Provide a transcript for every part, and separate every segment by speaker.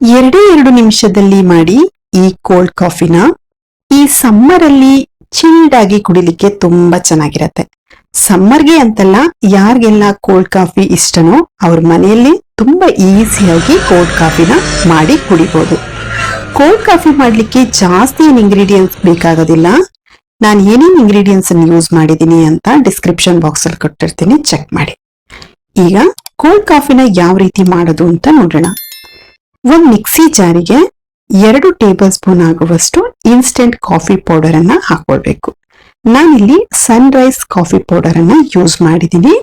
Speaker 1: 2 ನಿಮಿಷದಲ್ಲಿ ಮಾಡಿ ಈ ಕೋಲ್ಡ್ ಕಾಫಿನ ಈ ಸಮ್ಮರ್ ಅಲ್ಲಿ ಚಿಲ್ಡ್ ಆಗಿ ಕುಡಿಲಿಕ್ಕೆ ತುಂಬಾ ಚೆನ್ನಾಗಿರತ್ತೆ. ಸಮ್ಮರ್ಗೆ ಅಂತಲ್ಲ, ಯಾರಿಗೆಲ್ಲ ಕೋಲ್ಡ್ ಕಾಫಿ ಇಷ್ಟನೋ ಅವ್ರ ಮನೆಯಲ್ಲಿ ತುಂಬಾ ಈಸಿಯಾಗಿ ಕೋಲ್ಡ್ ಕಾಫಿನ ಮಾಡಿ ಕುಡಿಬಹುದು. ಕೋಲ್ಡ್ ಕಾಫಿ ಮಾಡ್ಲಿಕ್ಕೆ ಜಾಸ್ತಿ ಇಂಗ್ರೀಡಿಯೆಂಟ್ಸ್ ಬೇಕಾಗೋದಿಲ್ಲ. ನಾನು ಏನೇನ್ ಇಂಗ್ರೀಡಿಯೆಂಟ್ಸ್ ಅನ್ನು ಯೂಸ್ ಮಾಡಿದೀನಿ ಅಂತ ಡಿಸ್ಕ್ರಿಪ್ಷನ್ ಬಾಕ್ಸ್ ಅಲ್ಲಿ ಕೊಟ್ಟಿರ್ತೀನಿ, ಚೆಕ್ ಮಾಡಿ. ಈಗ ಕೋಲ್ಡ್ ಕಾಫಿನ ಯಾವ ರೀತಿ ಮಾಡೋದು ಅಂತ ನೋಡೋಣ. ಒಂದು ಮಿಕ್ಸಿ ಜಾರಿಗೆ 2 ಟೇಬಲ್ ಸ್ಪೂನ್ ಆಗುವಷ್ಟು ಇನ್ಸ್ಟೆಂಟ್ ಕಾಫಿ ಪೌಡರ್ ಅನ್ನ ಹಾಕೊಳ್ಬೇಕು. ನಾನಿಲ್ಲಿ ಸನ್ರೈಸ್ ಕಾಫಿ ಪೌಡರ್ ಅನ್ನ ಯೂಸ್ ಮಾಡಿದೀನಿ.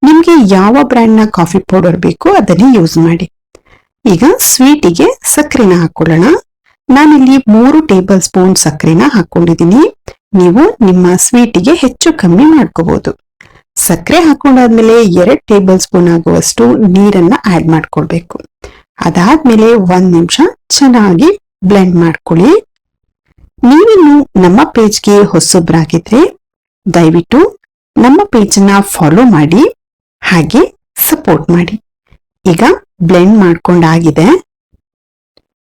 Speaker 1: ನಿಮ್ಗೆ ಯಾವ ಬ್ರ್ಯಾಂಡ್ ನ ಕಾಫಿ ಪೌಡರ್ ಬೇಕು ಅದನ್ನೇ ಯೂಸ್ ಮಾಡಿ. ಈಗ ಸ್ವೀಟಿಗೆ ಸಕ್ಕರೆನ ಹಾಕೊಳ್ಳೋಣ. ನಾನಿಲ್ಲಿ 3 ಟೇಬಲ್ ಸ್ಪೂನ್ ಸಕ್ಕರೆನ ಹಾಕೊಂಡಿದೀನಿ. ನೀವು ನಿಮ್ಮ ಸ್ವೀಟಿಗೆ ಹೆಚ್ಚು ಕಮ್ಮಿ ಮಾಡ್ಕೋಬಹುದು. ಸಕ್ಕರೆ ಹಾಕೊಂಡಾದ್ಮೇಲೆ 2 ಟೇಬಲ್ ಸ್ಪೂನ್ ಆಗುವಷ್ಟು ನೀರನ್ನ ಆಡ್ ಮಾಡ್ಕೊಳ್ಬೇಕು. ಅದಾದ್ಮೇಲೆ 1 ನಿಮಿಷ ಚೆನ್ನಾಗಿ ಬ್ಲೆಂಡ್ ಮಾಡ್ಕೊಳ್ಳಿ. ನೀವಿನ್ನು ನಮ್ಮ ಪೇಜ್ಗೆ ಹೊಸಬ್ರಾಗಿದ್ರೆ ದಯವಿಟ್ಟು ನಮ್ಮ ಪೇಜನ್ನ ಫಾಲೋ ಮಾಡಿ, ಹಾಗೆ ಸಪೋರ್ಟ್ ಮಾಡಿ. ಈಗ ಬ್ಲೆಂಡ್ ಮಾಡ್ಕೊಂಡಾಗಿದೆ.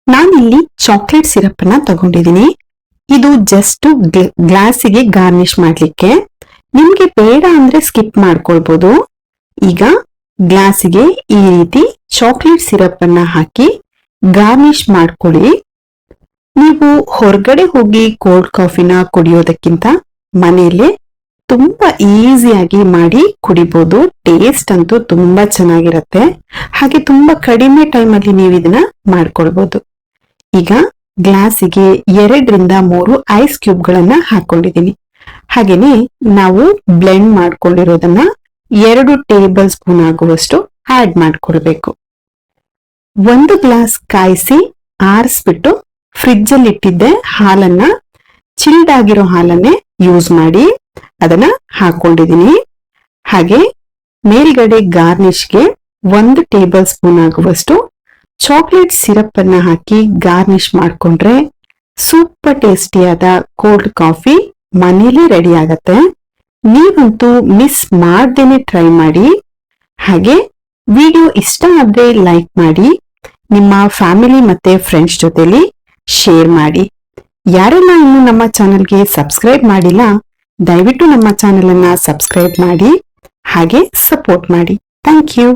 Speaker 1: ನಾನಿಲ್ಲಿ ಚಾಕ್ಲೇಟ್ ಸಿರಪ್ ಅನ್ನ ತಗೊಂಡಿದ್ದೀನಿ. ಇದು ಜಸ್ಟ್ ಗ್ಲಾಸಿಗೆ ಗಾರ್ನಿಶ್ ಮಾಡ್ಲಿಕ್ಕೆ. ನಿಮ್ಗೆ ಬೇಡ ಅಂದ್ರೆ ಸ್ಕಿಪ್ ಮಾಡ್ಕೊಳ್ಬಹುದು. ಈಗ ಗ್ಲಾಸಿಗೆ ಈ ರೀತಿ ಚಾಕ್ಲೇಟ್ ಸಿರಪ್ ಅನ್ನ ಹಾಕಿ ಗಾರ್ನಿಶ್ ಮಾಡ್ಕೊಳ್ಳಿ. ನೀವು ಹೊರಗಡೆ ಹೋಗಿ ಕೋಲ್ಡ್ ಕಾಫಿನ ಕುಡಿಯೋದಕ್ಕಿಂತ ಮನೆಯಲ್ಲೇ ತುಂಬಾ ಈಸಿಯಾಗಿ ಮಾಡಿ ಕುಡಿಬಹುದು. ಟೇಸ್ಟ್ ಅಂತೂ ತುಂಬಾ ಚೆನ್ನಾಗಿರುತ್ತೆ. ಹಾಗೆ ತುಂಬಾ ಕಡಿಮೆ ಟೈಮ್ ಅಲ್ಲಿ ನೀವು ಇದನ್ನ ಮಾಡ್ಕೊಳ್ಬಹುದು. ಈಗ ಗ್ಲಾಸಿಗೆ 2 ರಿಂದ 3 ಐಸ್ ಕ್ಯೂಬ್ ಗಳನ್ನ ಹಾಕೊಂಡಿದೀನಿ. ಹಾಗೇನೆ ನಾವು ಬ್ಲೆಂಡ್ ಮಾಡ್ಕೊಂಡಿರೋದನ್ನ 2 ಟೇಬಲ್ ಸ್ಪೂನ್ ಆಗುವಷ್ಟು ಆಡ್ ಮಾಡ್ಕೊಳ್ಬೇಕು. 1 ಗ್ಲಾಸ್ ಕಾಯಿಸಿ ಆರಿಸ್ಬಿಟ್ಟು ಫ್ರಿಡ್ಜ್ ಅಲ್ಲಿ ಇಟ್ಟಿದ್ದೆ ಹಾಲನ್ನ, ಚಿಲ್ಡ್ ಆಗಿರೋ ಹಾಲನ್ನೇ ಯೂಸ್ ಮಾಡಿ ಅದನ್ನ ಹಾಕೊಂಡಿದೀನಿ. ಹಾಗೆ ಮೇಲ್ಗಡೆ ಗಾರ್ನಿಶ್ಗೆ 1 ಟೇಬಲ್ ಸ್ಪೂನ್ ಆಗುವಷ್ಟು ಚಾಕ್ಲೇಟ್ ಸಿರಪ್ ಅನ್ನ ಹಾಕಿ ಗಾರ್ನಿಶ್ ಮಾಡ್ಕೊಂಡ್ರೆ ಸೂಪರ್ ಟೇಸ್ಟಿಯಾದ ಕೋಲ್ಡ್ ಕಾಫಿ ಮನೇಲಿ ರೆಡಿ ಆಗತ್ತೆ. ನೀವಂತೂ ಮಿಸ್ ಮಾಡ್ದೇನೆ ಟ್ರೈ ಮಾಡಿ. ಹಾಗೆ ವಿಡಿಯೋ ಇಷ್ಟ ಆದ್ರೆ ಲೈಕ್ ಮಾಡಿ, ನಿಮ್ಮ ಫ್ಯಾಮಿಲಿ ಮತ್ತೆ ಫ್ರೆಂಡ್ಸ್ ಜೊತೆಲಿ ಶೇರ್ ಮಾಡಿ. ಯಾರೆಲ್ಲ ಇನ್ನು ನಮ್ಮ ಚಾನೆಲ್ಗೆ ಸಬ್ಸ್ಕ್ರೈಬ್ ಮಾಡಿಲ್ಲ, ದಯವಿಟ್ಟು ನಮ್ಮ ಚಾನೆಲ್ ಅನ್ನ ಸಬ್ಸ್ಕ್ರೈಬ್ ಮಾಡಿ, ಹಾಗೆ ಸಪೋರ್ಟ್ ಮಾಡಿ. Thank you.